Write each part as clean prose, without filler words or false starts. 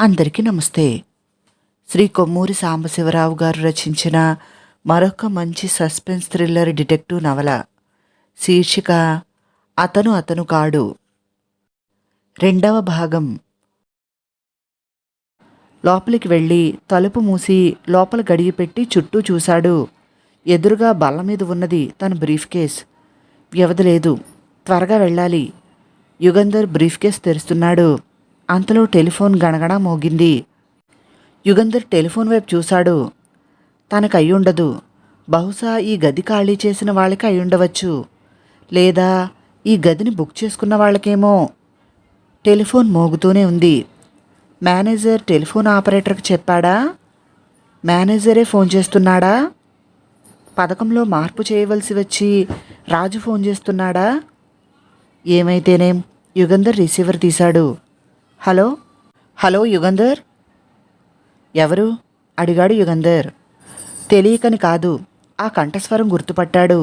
అందరికీ నమస్తే. శ్రీ కొమ్మూరి సాంబశివరావు గారు రచించిన మరొక మంచి సస్పెన్స్ థ్రిల్లర్ డిటెక్టివ్ నవల శీర్షిక అతను కాడు. రెండవ భాగం. లోపలికి వెళ్ళి తలుపు మూసి లోపల గడియ పెట్టి చుట్టూ చూశాడు. ఎదురుగా బల్ల మీద ఉన్నది తన బ్రీఫ్ కేస్. వ్యవధి లేదు, త్వరగా వెళ్ళాలి. యుగంధర్ బ్రీఫ్ కేస్ తెరుస్తున్నాడు. అంతలో టెలిఫోన్ గణగణ మోగింది. యుగంధర్ టెలిఫోన్ వైపు చూశాడు. తనకు అయ్యుండదు. బహుశా ఈ గది ఖాళీ చేసిన వాళ్ళకి అయ్యుండవచ్చు, లేదా ఈ గదిని బుక్ చేసుకున్న వాళ్ళకేమో. టెలిఫోన్ మోగుతూనే ఉంది. మేనేజర్ టెలిఫోన్ ఆపరేటర్కి చెప్పాడా? మేనేజరే ఫోన్ చేస్తున్నాడా? పథకంలో మార్పు చేయవలసి వచ్చి రాజు ఫోన్ చేస్తున్నాడా? ఏమైతేనేం యుగంధర్ రిసీవర్ తీశాడు. Hello hello Yugandhar. ఎవరు? అడిగాడు యుగంధర్. తెలియకని కాదు, ఆ కంఠస్వరం గుర్తుపట్టాడు.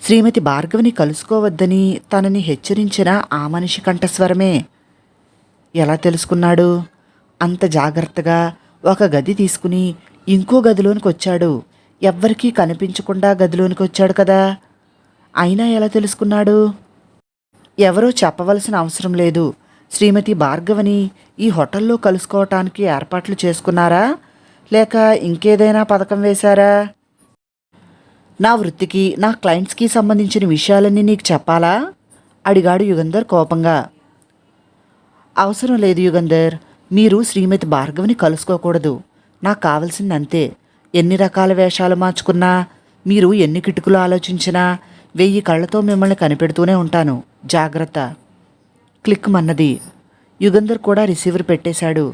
శ్రీమతి భార్గవిని కలుసుకోవద్దని తనని హెచ్చరించిన ఆ మనిషి కంఠస్వరమే. ఎలా తెలుసుకున్నాడు? అంత జాగ్రత్తగా ఒక గది తీసుకుని ఇంకో గదిలోనికి వచ్చాడు. ఎవ్వరికీ కనిపించకుండా గదిలోనికి వచ్చాడు కదా. అయినా ఎలా తెలుసుకున్నాడు? ఎవరో చెప్పవలసిన అవసరం లేదు. శ్రీమతి భార్గవని ఈ హోటల్లో కలుసుకోవటానికి ఏర్పాట్లు చేసుకున్నారా, లేక ఇంకేదైనా పథకం వేశారా? నా వృత్తికి, నా క్లయింట్స్కి సంబంధించిన విషయాలన్నీ నీకు చెప్పాలా? అడిగాడు యుగంధర్ కోపంగా. అవసరం లేదు యుగంధర్, మీరు శ్రీమతి భార్గవిని కలుసుకోకూడదు. నాకు కావాల్సింది అంతే. ఎన్ని రకాల వేషాలు మార్చుకున్నా, మీరు ఎన్ని కిటుకులు ఆలోచించినా 1000 కళ్ళతో మిమ్మల్ని కనిపెడుతూనే ఉంటాను. జాగ్రత్త. క్లిక్ మన్నది. యుగంధర్ కూడా రిసీవర్ పెట్టేశాడు.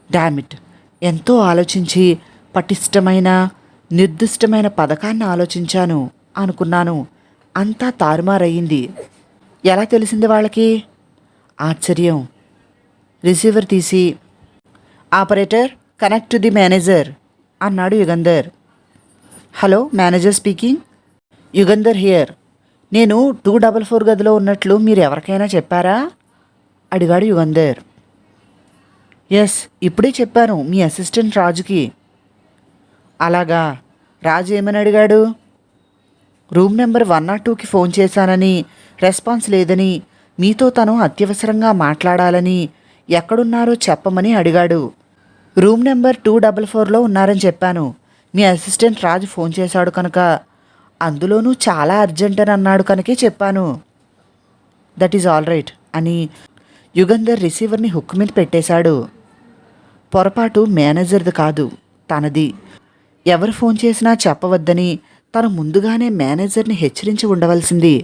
డామిట్, ఎంతో ఆలోచించి పటిష్టమైన నిర్దిష్టమైన పథకాన్ని ఆలోచించాను అనుకున్నాను. అంతా తారుమారయ్యింది. ఎలా తెలిసింది వాళ్ళకి? ఆశ్చర్యం. రిసీవర్ తీసి operator connect to the manager అన్నాడు Yugandhar. Hello, manager speaking. Yugandhar here. నేను 244 గదిలో ఉన్నట్లు మీరు ఎవరికైనా చెప్పారా? అడిగాడు యుగంధర్. ఎస్, ఇప్పుడే చెప్పాను మీ అసిస్టెంట్ రాజుకి. అలాగా. రాజు ఏమని అడిగాడు? రూమ్ నెంబర్ 102కి ఫోన్ చేశానని, రెస్పాన్స్ లేదని, మీతో తను అత్యవసరంగా మాట్లాడాలని, ఎక్కడున్నారో చెప్పమని అడిగాడు. రూమ్ నెంబర్ 244లో ఉన్నారని చెప్పాను. మీ అసిస్టెంట్ రాజు ఫోన్ చేశాడు కనుక, అందులోనూ చాలా అర్జెంట్ అని అన్నాడు కనుకే చెప్పాను. దట్ ఈజ్ ఆల్ రైట్ అని యుగంధర్ రిసీవర్ని హుక్ మీద పెట్టేశాడు. పొరపాటు మేనేజర్ది కాదు, తనది. ఎవరు ఫోన్ చేసినా చెప్పవద్దని తను ముందుగానే మేనేజర్ని హెచ్చరించి ఉండవలసింది.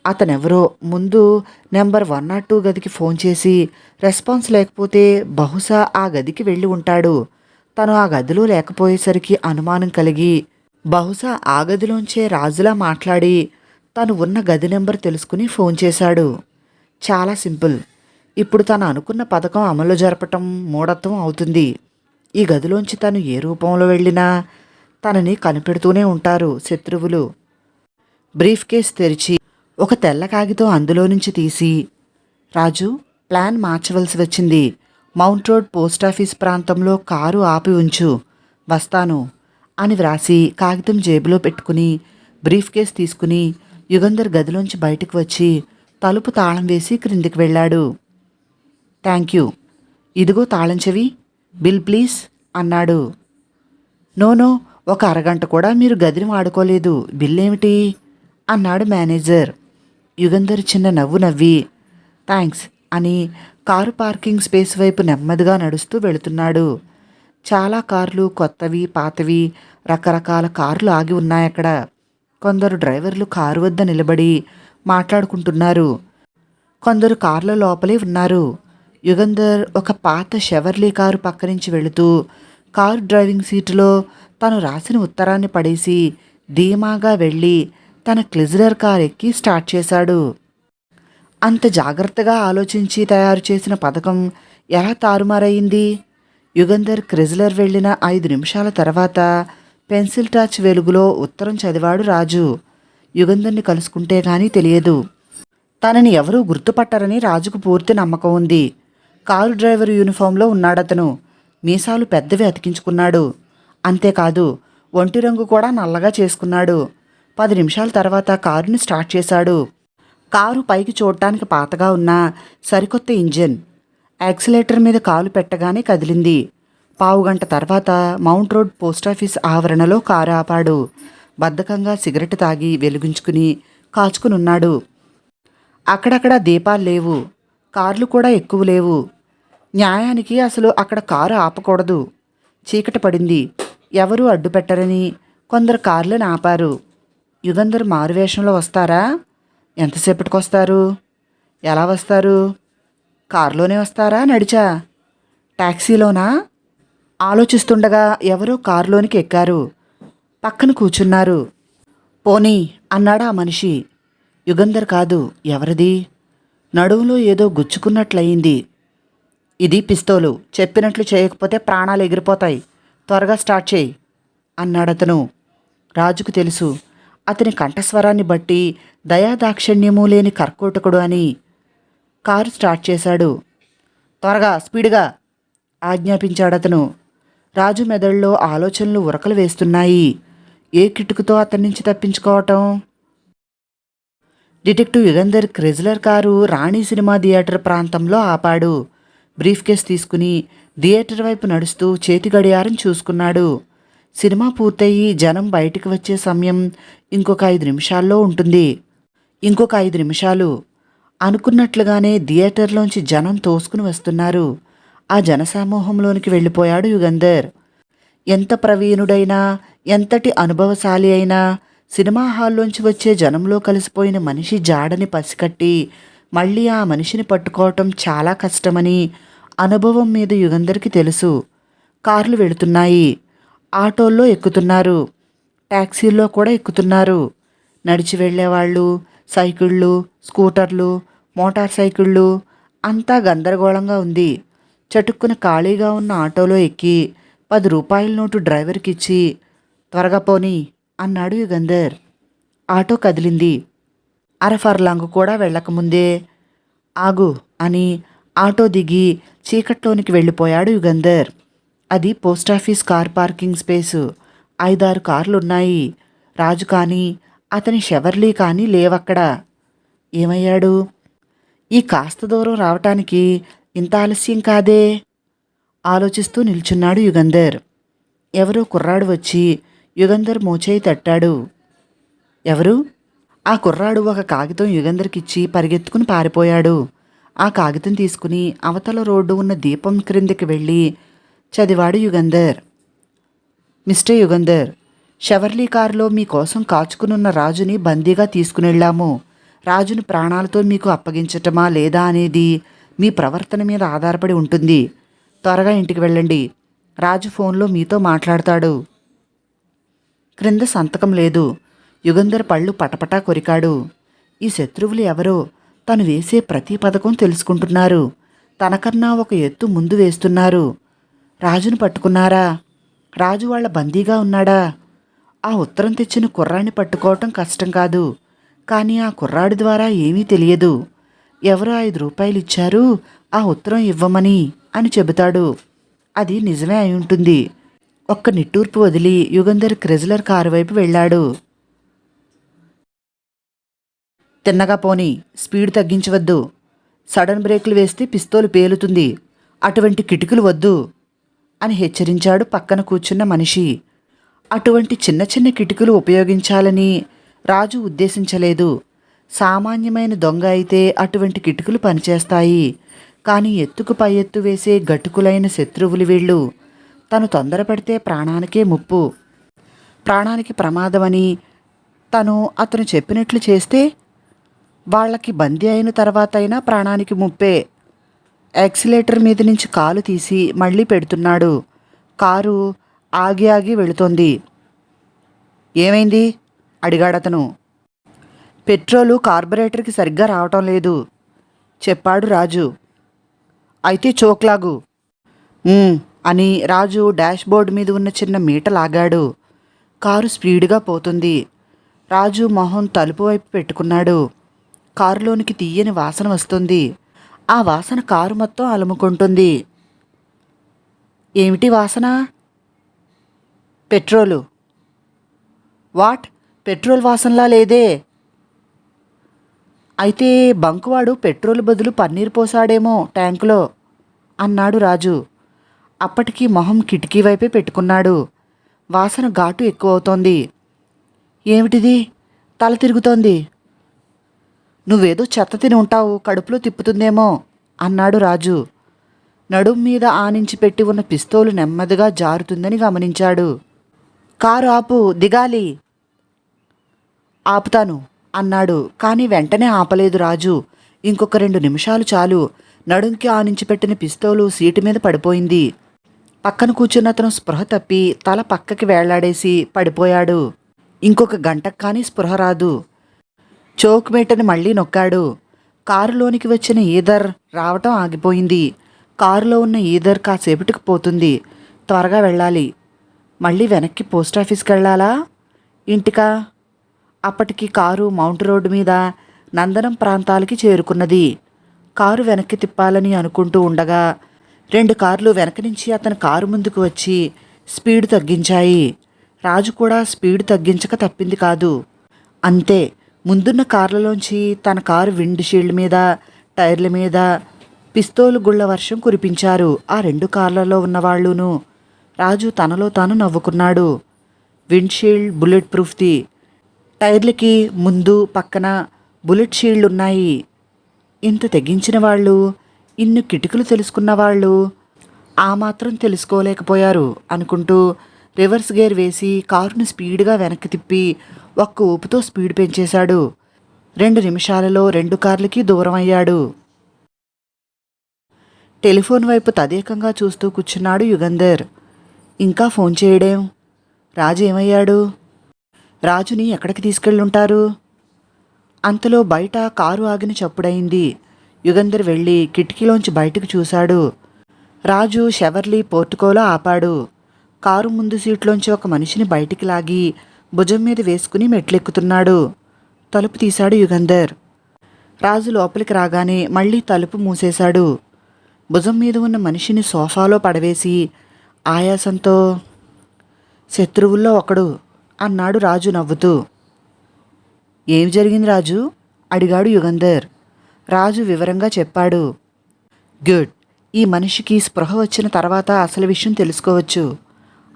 అతనెవరో ముందు నెంబర్ 102 గదికి ఫోన్ చేసి రెస్పాన్స్ లేకపోతే బహుశా ఆ గదికి వెళ్ళి ఉంటాడు. తను ఆ గదిలో లేకపోయేసరికి అనుమానం కలిగి బహుశా ఆ గదిలోంచే రాజులా మాట్లాడి తను ఉన్న గది నెంబర్ తెలుసుకుని ఫోన్ చేశాడు. చాలా సింపుల్. ఇప్పుడు తను అనుకున్న పథకం అమలు జరపటం మూఢత్వం అవుతుంది. ఈ గదిలోంచి తను ఏ రూపంలో వెళ్ళినా తనని కనిపెడుతూనే ఉంటారు శత్రువులు. బ్రీఫ్ కేస్ తెరిచి ఒక తెల్ల కాగితం అందులో నుంచి తీసి, రాజు, ప్లాన్ మార్చవలసి వచ్చింది. మౌంట్ రోడ్ పోస్టాఫీస్ ప్రాంతంలో కారు ఆపి ఉంచు, వస్తాను అని వ్రాసి కాగితం జేబులో పెట్టుకుని బ్రీఫ్ కేస్ తీసుకుని యుగంధర్ గదిలోంచి బయటకు వచ్చి తలుపు తాళం వేసి క్రిందికి వెళ్ళాడు. Thank you. ఇదిగో తాళం చెవి. బిల్ ప్లీజ్ అన్నాడు. నో, ఒక అరగంట కూడా మీరు గదిని వాడుకోలేదు. బిల్ ఏమిటి అన్నాడు మేనేజర్. యుగంధర్ చిన్న నవ్వు నవ్వి థ్యాంక్స్ అని కారు పార్కింగ్ స్పేస్ వైపు నెమ్మదిగా నడుస్తూ వెళుతున్నాడు. చాలా కార్లు, కొత్తవి, పాతవి, రకరకాల కార్లు ఆగి ఉన్నాయక్కడ. కొందరు డ్రైవర్లు కారు వద్ద నిలబడి మాట్లాడుకుంటున్నారు. కొందరు కార్ల లోపలే ఉన్నారు. యుగంధర్ ఒక పాత షెవర్లీ కారు పక్క నుంచి వెళుతూ కారు డ్రైవింగ్ సీటులో తను రాసిన ఉత్తరాన్ని పడేసి ధీమాగా వెళ్ళి తన క్లిజరర్ కార్ ఎక్కి స్టార్ట్ చేశాడు. అంత జాగ్రత్తగా ఆలోచించి తయారు చేసిన పథకం ఎలా తారుమారయింది? యుగంధర్ క్రిజ్లర్ వెళ్ళిన 5 నిమిషాల తర్వాత పెన్సిల్ టార్చ్ వెలుగులో ఉత్తరం చదివాడు రాజు. యుగంధర్ని కలుసుకుంటే గానీ తెలియదు. తనని ఎవరూ గుర్తుపట్టరని రాజుకు పూర్తి నమ్మకం ఉంది. కారు డ్రైవర్ యూనిఫామ్లో ఉన్నాడతను. మీసాలు పెద్దవి అతికించుకున్నాడు. అంతేకాదు ఒంటి రంగు కూడా నల్లగా చేసుకున్నాడు. 10 నిమిషాల తర్వాత కారుని స్టార్ట్ చేశాడు. కారు పైకి చూడటానికి పాతగా ఉన్న సరికొత్త ఇంజిన్. యాక్సిలేటర్ మీద కాలు పెట్టగానే కదిలింది. పావుగంట తర్వాత మౌంట్ రోడ్ పోస్టాఫీస్ ఆవరణలో కారు ఆపాడు. బద్ధకంగా సిగరెట్ తాగి వెలిగించుకుని కాచుకునున్నాడు. అక్కడక్కడ దీపాలు లేవు. కార్లు కూడా ఎక్కువ లేవు. న్యాయానికి అసలు అక్కడ కారు ఆపకూడదు. చీకటి పడింది. ఎవరూ అడ్డుపెట్టరని కొందరు కార్లను ఆపారు. యుగంధర్ మారువేషంలో వస్తారా? ఎంతసేపటికొస్తారు? ఎలా వస్తారు? కారులోనే వస్తారా, నడిచా? టాక్సీలోనా? ఆలోచిస్తుండగా ఎవరో కారులోనికి ఎక్కారు. పక్కన కూర్చున్నారు. పోనీ అన్నాడా ఆ మనిషి. యుగంధర్ కాదు. ఎవరిది? నడువులో ఏదో గుచ్చుకున్నట్లయింది. ఇది పిస్తోలు. చెప్పినట్లు చేయకపోతే ప్రాణాలు ఎగిరిపోతాయి. త్వరగా స్టార్ట్ చేయి అన్నాడతను. రాజుకు తెలుసు అతని కంఠస్వరాన్ని బట్టి దయాదాక్షిణ్యమూ లేని కర్కోటకుడు అని. కారు స్టార్ట్ చేశాడు. త్వరగా, స్పీడ్గా ఆజ్ఞాపించాడతను. రాజు మెదడులో ఆలోచనలు ఉరకలు వేస్తున్నాయి. ఏ కిటుకుతో అతని నుంచి తప్పించుకోవటం? డిటెక్టివ్ యుగంధర్ క్రెజ్లర్ కారు రాణి సినిమా థియేటర్ ప్రాంతంలో ఆపాడు. బ్రీఫ్ కేస్ తీసుకుని థియేటర్ వైపు నడుస్తూ చేతి గడియారం చూసుకున్నాడు. సినిమా పూర్తయి జనం బయటికి వచ్చే సమయం ఇంకొక 5 నిమిషాల్లో ఉంటుంది. ఇంకొక 5 నిమిషాలు. అనుకున్నట్లుగానే థియేటర్లోంచి జనం తోసుకుని వస్తున్నారు. ఆ జనసమూహంలోనికి వెళ్ళిపోయాడు యుగంధర్. ఎంత ప్రవీణుడైనా, ఎంతటి అనుభవశాలి అయినా సినిమా హాల్లోంచి వచ్చే జనంలో కలిసిపోయిన మనిషి జాడని పసికట్టి మళ్ళీ ఆ మనిషిని పట్టుకోవటం చాలా కష్టమని అనుభవం మీద యుగంధర్కి తెలుసు. కార్లు వెళుతున్నాయి. ఆటోల్లో ఎక్కుతున్నారు. ట్యాక్సీల్లో కూడా ఎక్కుతున్నారు. నడిచి వెళ్ళేవాళ్ళు, సైకిళ్ళు, స్కూటర్లు, మోటార్ సైకిళ్ళు అంతా గందరగోళంగా ఉంది. చటుక్కున ఖాళీగా ఉన్న ఆటోలో ఎక్కి 10 రూపాయల నోటు డ్రైవర్కి ఇచ్చి త్వరగా పోనీ అన్నాడు యుగంధర్. ఆటో కదిలింది. అరఫర్లాంగు కూడా వెళ్ళకముందే ఆగు అని ఆటో దిగి చీకట్లోనికి వెళ్ళిపోయాడు యుగంధర్. అది పోస్టాఫీస్ కార్ పార్కింగ్ స్పేసు. 5-6 కార్లున్నాయి. రాజు కానీ అతని షెవర్లీ కానీ లేవక్కడ. ఏమయ్యాడు? ఈ కాస్త దూరం రావటానికి ఇంత ఆలస్యం కాదే ఆలోచిస్తూ నిల్చున్నాడు యుగంధర్. ఎవరో కుర్రాడు వచ్చి యుగంధర్ మోచేయి తట్టాడు. ఎవరు? ఆ కుర్రాడు ఒక కాగితం యుగంధర్కిచ్చి పరిగెత్తుకుని పారిపోయాడు. ఆ కాగితం తీసుకుని అవతల రోడ్డు ఉన్న దీపం క్రిందికి వెళ్ళి చదివాడు యుగంధర్. మిస్టర్ యుగంధర్, షెవర్లీ కారులో మీకోసం కాచుకునున్న రాజుని బందీగా తీసుకునెళ్ళాము. రాజుని ప్రాణాలతో మీకు అప్పగించటమా లేదా అనేది మీ ప్రవర్తన మీద ఆధారపడి ఉంటుంది. త్వరగా ఇంటికి వెళ్ళండి. రాజు ఫోన్లో మీతో మాట్లాడతాడు. క్రింద సంతకం లేదు. యుగంధర్ పళ్ళు పటపటా కొరికాడు. ఈ శత్రువులు ఎవరో తను వేసే ప్రతి పథకం తెలుసుకుంటున్నారు. తనకన్నా ఒక ఎత్తు ముందు వేస్తున్నారు. రాజును పట్టుకున్నారా? రాజు వాళ్ళ బందీగా ఉన్నాడా? ఆ ఉత్తరం తెచ్చిన కుర్రాడిని పట్టుకోవటం కష్టం కాదు. కానీ ఆ కుర్రాడి ద్వారా ఏమీ తెలియదు. ఎవరో 5 రూపాయలు ఇచ్చారు ఆ ఉత్తరం ఇవ్వమని అని చెబుతాడు. అది నిజమే అయి ఉంటుంది. ఒక్క నిట్టూర్పు వదిలి యుగంధర్ క్రెజ్లర్ కారు వైపు వెళ్ళాడు. తిన్నగా పోనీ, స్పీడ్ తగ్గించవద్దు. సడన్ బ్రేకులు వేస్తే పిస్తోలు పేలుతుంది. అటువంటి కిటికీలు వద్దు అని హెచ్చరించాడు పక్కన కూర్చున్న మనిషి. అటువంటి చిన్న చిన్న కిటికీలు ఉపయోగించాలని రాజు ఉద్దేశించలేదు. సామాన్యమైన దొంగ అయితే అటువంటి కిటికీలు పనిచేస్తాయి. కానీ ఎత్తుకు పై ఎత్తు వేసే గటుకులైన శత్రువులు వీళ్ళు. తను తొందరపడితే ప్రాణానికే ముప్పు, ప్రాణానికి ప్రమాదమని అతను చెప్పినట్లు చేస్తే వాళ్ళకి బందీ అయిన తర్వాత అయినా ప్రాణానికి ముప్పే. యాక్సిలేటర్ మీద నుంచి కాలు తీసి మళ్ళీ పెడుతున్నాడు. కారు ఆగి ఆగి వెళుతోంది. ఏమైంది అడిగాడతను. పెట్రోలు కార్బొరేటర్కి సరిగ్గా రావటం లేదు చెప్పాడు రాజు. అయితే చోక్లాగు అని రాజు డాష్ బోర్డు మీద ఉన్న చిన్న మీట లాగాడు. కారు స్పీడ్గా పోతుంది. రాజు మొహం తలుపు వైపు పెట్టుకున్నాడు. కారులోనికి తీయని వాసన వస్తుంది. ఆ వాసన కారు మొత్తం అలుముకుంటుంది. ఏమిటి వాసన? పెట్రోలు. వాట్? పెట్రోల్ వాసనలా లేదే. అయితే బంకువాడు పెట్రోల్ బదులు పన్నీర్ పోసాడేమో ట్యాంకులో అన్నాడు రాజు. అప్పటికి మొహం కిటికీ వైపే పెట్టుకున్నాడు. వాసన ఘాటు ఎక్కువవుతోంది. ఏమిటిది? తల తిరుగుతోంది. నువ్వేదో చెత్త తిని ఉంటావు, కడుపులో తిప్పుతుందేమో అన్నాడు రాజు. నడుం మీద ఆనించి పెట్టి ఉన్న పిస్తోలు నెమ్మదిగా జారుతుందని గమనించాడు. కారు ఆపు, దిగాలి. ఆపుతాను అన్నాడు. కానీ వెంటనే ఆపలేదు రాజు. ఇంకొక 2 నిమిషాలు చాలు. నడుంకి ఆనించి పెట్టిన పిస్తోలు సీటు మీద పడిపోయింది. పక్కన కూర్చున్న అతను స్పృహ తప్పి తల పక్కకి వేళ్లాడేసి పడిపోయాడు. ఇంకొక గంటకు కానీ స్పృహ రాదు. చోక్ మేటని మళ్ళీ నొక్కాడు. కారులోనికి వచ్చిన ఈదర్ రావటం ఆగిపోయింది. కారులో ఉన్న ఈదర్ కాసేపటికి పోతుంది. త్వరగా వెళ్ళాలి. మళ్ళీ వెనక్కి పోస్టాఫీస్కి వెళ్ళాలా, ఇంటికా? అప్పటికి కారు మౌంట్ రోడ్డు మీద నందనం ప్రాంతాలకి చేరుకున్నది. కారు వెనక్కి తిప్పాలని అనుకుంటూ ఉండగా 2 కార్లు వెనక నుంచి అతని కారు ముందుకు వచ్చి స్పీడ్ తగ్గించాయి. రాజు కూడా స్పీడ్ తగ్గించక తప్పింది కాదు. అంతే, ముందున్న కార్లలోంచి తన కారు విండ్ షీల్డ్ మీద, టైర్ల మీద పిస్తోలు గుళ్ల వర్షం కురిపించారు ఆ 2 కార్లలో ఉన్నవాళ్లును. రాజు తనలో తాను నవ్వుకున్నాడు. విండ్ షీల్డ్ బుల్లెట్ ప్రూఫ్ది. టైర్లకి ముందు పక్కన బుల్లెట్ షీల్డ్లున్నాయి. ఇంత తెగించిన వాళ్ళు, ఇన్ని కిటికలు తెలుసుకున్న వాళ్ళు ఆ మాత్రం తెలుసుకోలేకపోయారు అనుకుంటూ రివర్స్ గేర్ వేసి కారుని స్పీడ్గా వెనక్కి తిప్పి ఒక్క ఊపుతో స్పీడ్ పెంచేశాడు. 2 నిమిషాలలో 2 కార్లకి దూరం అయ్యాడు. టెలిఫోన్ వైపు తదేకంగా చూస్తూ కూర్చున్నాడు యుగంధర్. ఇంకా ఫోన్ చేయడేం? రాజు ఏమయ్యాడు? రాజుని ఎక్కడికి తీసుకెళ్ళుంటారు? అంతలో బయట కారు ఆగిన చప్పుడైంది. యుగంధర్ వెళ్ళి కిటికీలోంచి బయటకు చూశాడు. రాజు షెవర్లీ పోర్టుకోలో ఆపాడు. కారు ముందు సీట్లోంచి ఒక మనిషిని బయటికి లాగి భుజం మీద వేసుకుని మెట్లెక్కుతున్నాడు. తలుపు తీశాడు యుగంధర్. రాజు లోపలికి రాగానే మళ్ళీ తలుపు మూసేశాడు. భుజం మీద ఉన్న మనిషిని సోఫాలో పడవేసి ఆయాసంతో, శత్రువుల్లో ఒకడు అన్నాడు రాజు నవ్వుతూ. ఏం జరిగింది రాజు? అడిగాడు యుగంధర్. రాజు వివరంగా చెప్పాడు. గుడ్, ఈ మనిషికి స్పృహ వచ్చిన తర్వాత అసలు విషయం తెలుసుకోవచ్చు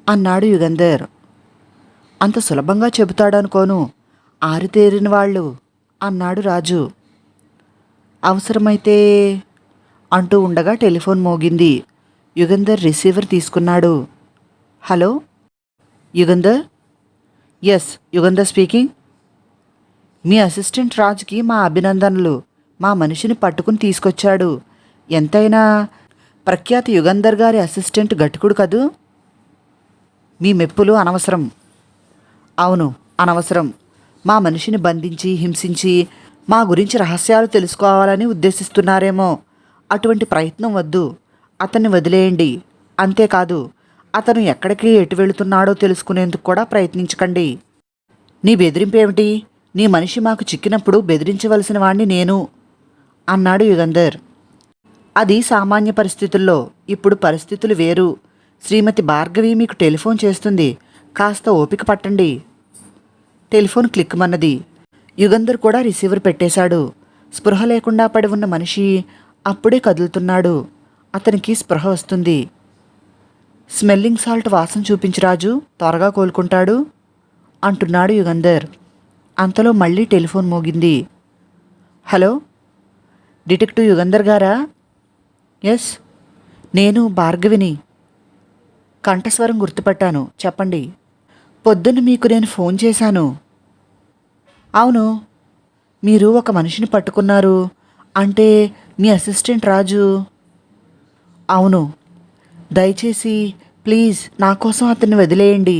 అన్నాడు యుగంధర్. అంత సులభంగా చెబుతాడనుకోను, ఆరితేరిన వాళ్ళు అన్నాడు రాజు. అవసరమైతే అంటూ ఉండగా టెలిఫోన్ మోగింది. యుగంధర్ రిసీవర్ తీసుకున్నాడు. Hello Yugandhar? Yes, Yugandhar speaking. మీ అసిస్టెంట్ రాజ్కి మా అభినందనలు. మా మనిషిని పట్టుకుని తీసుకొచ్చాడు. ఎంతైనా ప్రఖ్యాత యుగంధర్ గారి అసిస్టెంట్ గట్టికుడు కదూ. మీ మెప్పులు అనవసరం. అవును, అనవసరం. మా మనిషిని బంధించి హింసించి మా గురించి రహస్యాలు తెలుసుకోవాలని ఉద్దేశిస్తున్నారేమో. అటువంటి ప్రయత్నం వద్దు. అతన్ని వదిలేయండి. అంతేకాదు, అతను ఎక్కడికి ఎటు వెళుతున్నాడో తెలుసుకునేందుకు కూడా ప్రయత్నించకండి. నీ బెదిరింపేమిటి? నీ మనిషి మాకు చిక్కినప్పుడు బెదిరించవలసిన వాణ్ణి నేను అన్నాడు యుగంధర్. అది సామాన్య పరిస్థితుల్లో. ఇప్పుడు పరిస్థితులు వేరు. శ్రీమతి భార్గవి మీకు టెలిఫోన్ చేస్తుంది. కాస్త ఓపిక పట్టండి. టెలిఫోన్ క్లిక్కుమన్నది. యుగంధర్ కూడా రిసీవర్ పెట్టేశాడు. స్పృహ లేకుండా పడి ఉన్న మనిషి అప్పుడే కదులుతున్నాడు. అతనికి స్పృహ వస్తుంది. స్మెల్లింగ్ సాల్ట్ వాసన చూపించి రాజు, త్వరగా కోలుకుంటాడు అంటున్నాడు యుగంధర్. అంతలో మళ్ళీ టెలిఫోన్ మోగింది. హలో, డిటెక్టివ్ యుగంధర్ గారా? ఎస్, నేను భార్గవిని. కంఠస్వరం గుర్తుపట్టాను, చెప్పండి. పొద్దున్న మీకు నేను ఫోన్ చేశాను. అవును, మీరు ఒక మనిషిని పట్టుకున్నారు. అంటే మీ అసిస్టెంట్ రాజు? అవును. దయచేసి ప్లీజ్ నా కోసం అతన్ని వదిలేయండి.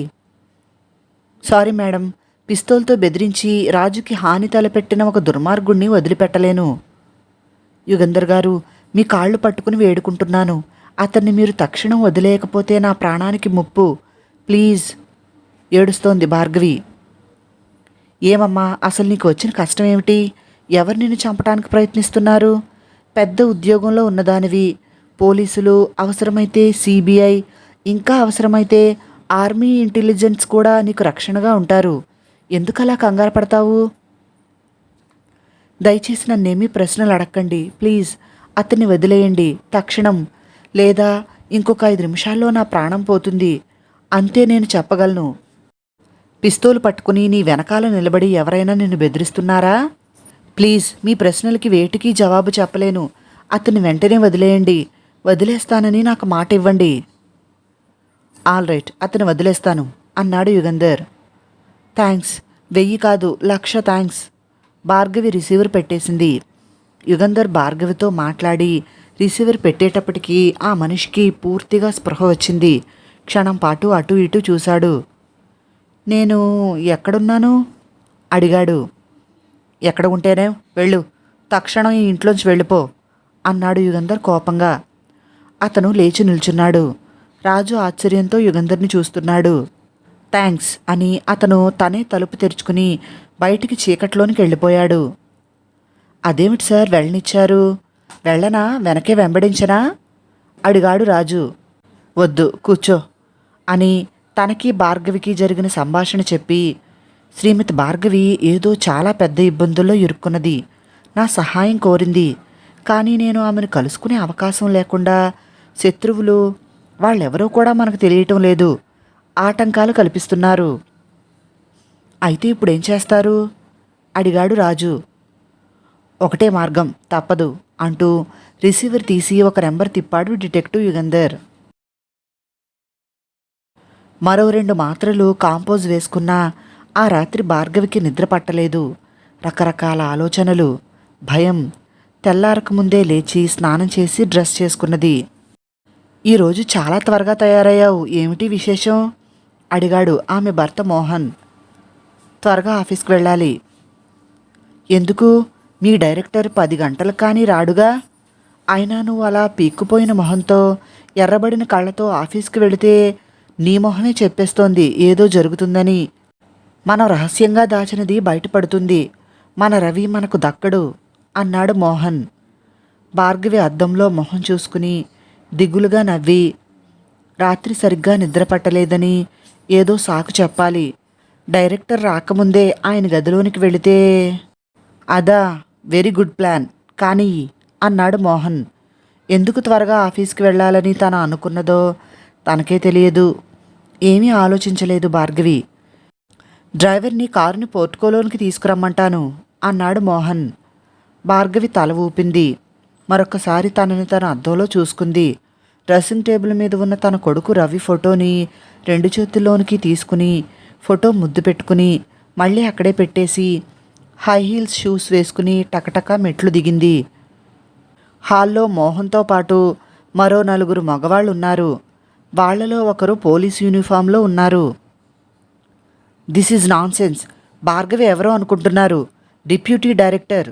సారీ మేడం, పిస్తోల్తో బెదిరించి రాజుకి హాని తలపెట్టిన ఒక దుర్మార్గుణ్ణి వదిలిపెట్టలేను. యుగంధర్ గారు, మీ కాళ్ళు పట్టుకుని వేడుకుంటున్నాను. అతన్ని మీరు తక్షణం వదిలేయకపోతే నా ప్రాణానికి ముప్పు. ప్లీజ్ ఏడుస్తోంది భార్గవి. ఏమమ్మా, అసలు నీకు వచ్చిన కష్టం ఏమిటి? ఎవరు నిన్ను చంపడానికి ప్రయత్నిస్తున్నారు? పెద్ద ఉద్యోగంలో ఉన్నదానివి. పోలీసులు, అవసరమైతే సిబిఐ, ఇంకా అవసరమైతే ఆర్మీ ఇంటెలిజెన్స్ కూడా నీకు రక్షణగా ఉంటారు. ఎందుకలా కంగారు పడతావు? దయచేసి నన్నేమీ ప్రశ్నలు అడగండి ప్లీజ్. అతన్ని వదిలేయండి తక్షణం, లేదా ఇంకొక 5 నిమిషాల్లో నా ప్రాణం పోతుంది. అంతే నేను చెప్పగలను. పిస్తోలు పట్టుకుని నీ వెనకాల నిలబడి ఎవరైనా నిన్ను బెదిరిస్తున్నారా? ప్లీజ్, మీ ప్రశ్నలకి వేటికి జవాబు చెప్పలేను. అతన్ని వెంటనే వదిలేయండి. వదిలేస్తానని నాకు మాట ఇవ్వండి. ఆల్ రైట్, అతను వదిలేస్తాను అన్నాడు యుగంధర్. థ్యాంక్స్. 1000 కాదు, 1,00,000 థ్యాంక్స్. భార్గవి రిసీవర్ పెట్టేసింది. యుగంధర్ భార్గవితో మాట్లాడి రిసీవర్ పెట్టేటప్పటికీ ఆ మనిషికి పూర్తిగా స్పృహ వచ్చింది. క్షణం పాటు అటు ఇటు చూశాడు. నేను ఎక్కడున్నాను అడిగాడు. ఎక్కడ ఉంటేనే వెళ్ళు, తక్షణం ఈ ఇంట్లోంచి వెళ్ళిపో అన్నాడు యుగంధర్ కోపంగా. అతను లేచి నిల్చున్నాడు. రాజు ఆశ్చర్యంతో యుగంధర్ని చూస్తున్నాడు. థ్యాంక్స్ అని అతను తనే తలుపు తెరుచుకుని బయటికి చీకట్లోనికి వెళ్ళిపోయాడు. అదేమిటి సార్ వెళ్ళనిచ్చారు? వెళ్ళనా, వెనకే వెంబడించనా అడిగాడు రాజు. వద్దు, కూర్చో అని తనకి భార్గవికి జరిగిన సంభాషణ చెప్పి, శ్రీమతి భార్గవి ఏదో చాలా పెద్ద ఇబ్బందుల్లో ఇరుక్కున్నది. నా సహాయం కోరింది. కానీ నేను ఆమెను కలుసుకునే అవకాశం లేకుండా శత్రువులు, వాళ్ళెవరో కూడా మనకు తెలియటం లేదు, ఆటంకాలు కల్పిస్తున్నారు. అయితే ఇప్పుడేం చేస్తారు అడిగాడు రాజు. ఒకటే మార్గం, తప్పదు అంటూ రిసీవర్ తీసి ఒక నెంబర్ తిప్పాడు డిటెక్టివ్ యుగంధర్. మరో 2 మాత్రలు కాంపోజ్ వేసుకున్నా ఆ రాత్రి భార్గవికి నిద్ర పట్టలేదు. రకరకాల ఆలోచనలు, భయం. తెల్లారక ముందే లేచి స్నానం చేసి డ్రెస్ చేసుకున్నది. ఈరోజు చాలా త్వరగా తయారయ్యావు, ఏమిటి విశేషం అడిగాడు ఆమె భర్త మోహన్. త్వరగా ఆఫీస్కి వెళ్ళాలి. ఎందుకు? మీ డైరెక్టర్ 10 గంటలకు కానీ రాడుగా. అయినా నువ్వు అలా పీక్కుపోయిన మొహంతో, ఎర్రబడిన కళ్ళతో ఆఫీస్కి వెళితే నీ మొహమే చెప్పేస్తోంది ఏదో జరుగుతుందని. మనం రహస్యంగా దాచినది బయటపడుతుంది. మన రవి మనకు దక్కడు అన్నాడు మోహన్. భార్గవి అద్దంలో మొహం చూసుకుని దిగులుగా నవ్వి, రాత్రి సరిగ్గా నిద్ర పట్టలేదని ఏదో సాకు చెప్పాలి. డైరెక్టర్ రాకముందే ఆయన గదిలోనికి వెళితే. అదా, వెరీ గుడ్ ప్లాన్, కానీ అన్నాడు మోహన్. ఎందుకు త్వరగా ఆఫీస్కి వెళ్ళాలని తను అనుకున్నదో తనకే తెలియదు. ఏమీ ఆలోచించలేదు భార్గవి. డ్రైవర్ని కారుని పోర్టుకోలోనికి తీసుకురమ్మంటాను అన్నాడు మోహన్. భార్గవి తల ఊపింది. మరొకసారి తనని తన అద్దంలో చూసుకుంది. డ్రెస్సింగ్ టేబుల్ మీద ఉన్న తన కొడుకు రవి ఫోటోని 2 చేతుల్లోనికి తీసుకుని ఫోటో ముద్దు పెట్టుకుని మళ్ళీ అక్కడే పెట్టేసి హై హీల్స్ షూస్ వేసుకుని టకటక మెట్లు దిగింది. హాల్లో మోహన్తో పాటు మరో 4 మగవాళ్ళు ఉన్నారు. వాళ్లలో ఒకరు పోలీస్ యూనిఫామ్లో ఉన్నారు. This is nonsense. భార్గవి ఎవరో అనుకుంటున్నారు, డిప్యూటీ డైరెక్టర్.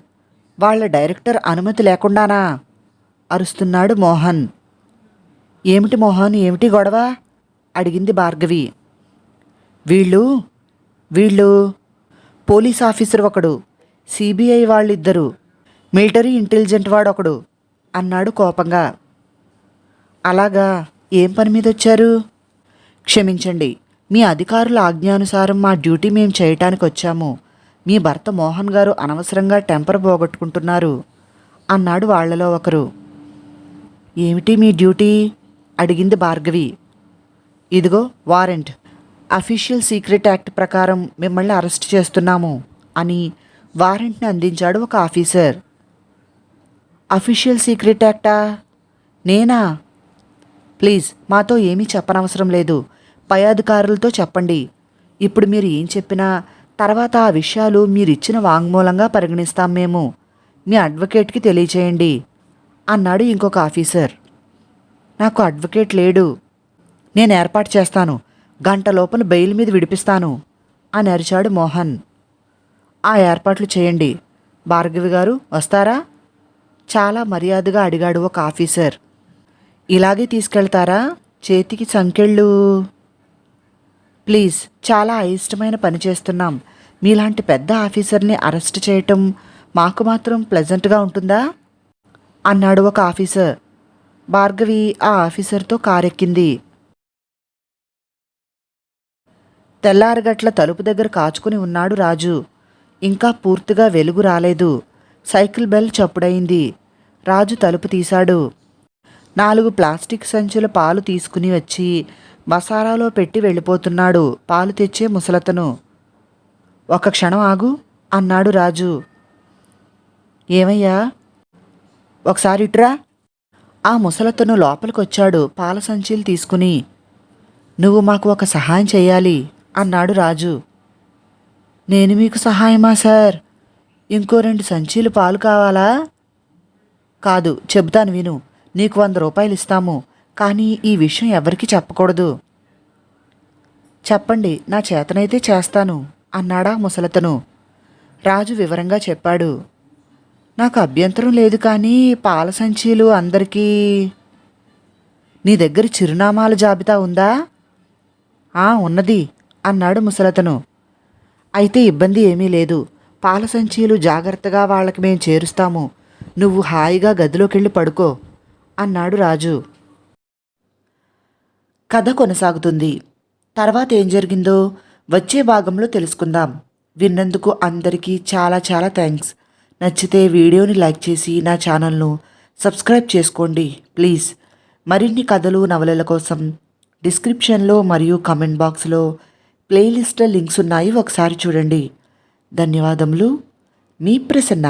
వాళ్ళ డైరెక్టర్ అనుమతి లేకుండానా అరుస్తున్నాడు మోహన్. ఏమిటి మోహన్, ఏమిటి గొడవ అడిగింది భార్గవి. వీళ్ళు పోలీస్ ఆఫీసర్ ఒకడు, సిబిఐ వాళ్ళిద్దరు, మిలిటరీ ఇంటెలిజెంట్ వాడొకడు అన్నాడు కోపంగా. అలాగా, ఏం పని మీద వచ్చారు? క్షమించండి, మీ అధికారుల ఆజ్ఞానుసారం మా డ్యూటీ మేము చేయటానికి వచ్చాము. మీ భర్త మోహన్ గారు అనవసరంగా టెంపర్ పోగొట్టుకుంటున్నారు అన్నాడు వాళ్లలో ఒకరు. ఏమిటి మీ డ్యూటీ అడిగింది భార్గవి. ఇదిగో వారెంట్. అఫీషియల్ సీక్రెట్ యాక్ట్ ప్రకారం మిమ్మల్ని అరెస్ట్ చేస్తున్నాము అని వారెంట్ని అందించాడు ఒక ఆఫీసర్. Official secret యాక్టా? నేనా? ప్లీజ్, మాతో ఏమీ చెప్పనవసరం లేదు. పై అధికారులతో చెప్పండి. ఇప్పుడు మీరు ఏం చెప్పినా తర్వాత ఆ విషయాలు మీరిచ్చిన వాంగ్మూలంగా పరిగణిస్తాం మేము. మీ అడ్వకేట్కి తెలియచేయండి అన్నాడు ఇంకొక ఆఫీసర్. నాకు అడ్వకేట్ లేడు. నేను ఏర్పాటు చేస్తాను. గంట లోపల బెయిల్ మీద విడిపిస్తాను అని అరిచాడు మోహన్. ఆ ఏర్పాట్లు చేయండి. భార్గవి గారు వస్తారా? చాలా మర్యాదగా అడిగాడు ఒక ఆఫీసర్. ఇలాగే తీసుకెళ్తారా? చేతికి సంకెళ్ళు. ప్లీజ్, చాలా అయిష్టమైన పని చేస్తున్నాం. మీలాంటి పెద్ద ఆఫీసర్ని అరెస్ట్ చేయటం మాకు మాత్రం ప్లెజెంట్గా ఉంటుందా? అన్నాడు ఒక ఆఫీసర్. భార్గవి ఆ ఆఫీసర్తో కారెక్కింది. తెల్లారగట్ల తలుపు దగ్గర కాచుకుని ఉన్నాడు రాజు. ఇంకా పూర్తిగా వెలుగు రాలేదు. Cycle bell చప్పుడైంది. రాజు తలుపు తీశాడు. 4 ప్లాస్టిక్ సంచుల పాలు తీసుకుని వచ్చి మసాలాలో పెట్టి వెళ్ళిపోతున్నాడు పాలు తెచ్చే ముసలతను. ఒక క్షణం ఆగు అన్నాడు రాజు. ఏమయ్యా? ఒకసారి ఇట్రా. ఆ ముసలతను లోపలికొచ్చాడు పాల సంచీలు తీసుకుని. నువ్వు మాకు ఒక సహాయం చేయాలి అన్నాడు రాజు. నేను మీకు సహాయమా సార్? ఇంకో 2 సంచీలు పాలు కావాలా? కాదు, చెబుతాను విను. నీకు 100 రూపాయలు ఇస్తాము. కానీ ఈ విషయం ఎవరికీ చెప్పకూడదు. చెప్పండి, నా చేతనైతే చేస్తాను అన్నాడా ముసలతను. రాజు వివరంగా చెప్పాడు. నాకు అభ్యంతరం లేదు, కానీ పాల సంచీలు అందరికీ. నీ దగ్గర చిరునామాల జాబితా ఉందా? ఉన్నది అన్నాడు ముసలతను. అయితే ఇబ్బంది ఏమీ లేదు. పాల సంచీలు జాగ్రత్తగా వాళ్ళకి మేం చేరుస్తాము. నువ్వు హాయిగా గదిలోకెళ్ళి పడుకో అన్నాడు రాజు. కథ కొనసాగుతుంది. తర్వాత ఏం జరిగిందో వచ్చే భాగంలో తెలుసుకుందాం. విన్నందుకు అందరికీ చాలా చాలా థ్యాంక్స్. నచ్చితే వీడియోని లైక్ చేసి నా ఛానల్ను సబ్స్క్రైబ్ చేసుకోండి ప్లీజ్. మరిన్ని కథలు నవలల కోసం డిస్క్రిప్షన్లో మరియు కమెంట్ బాక్స్లో ప్లేలిస్ట్లో లింక్స్ ఉన్నాయి, ఒకసారి చూడండి. ధన్యవాదములు. మీ ప్రసన్న.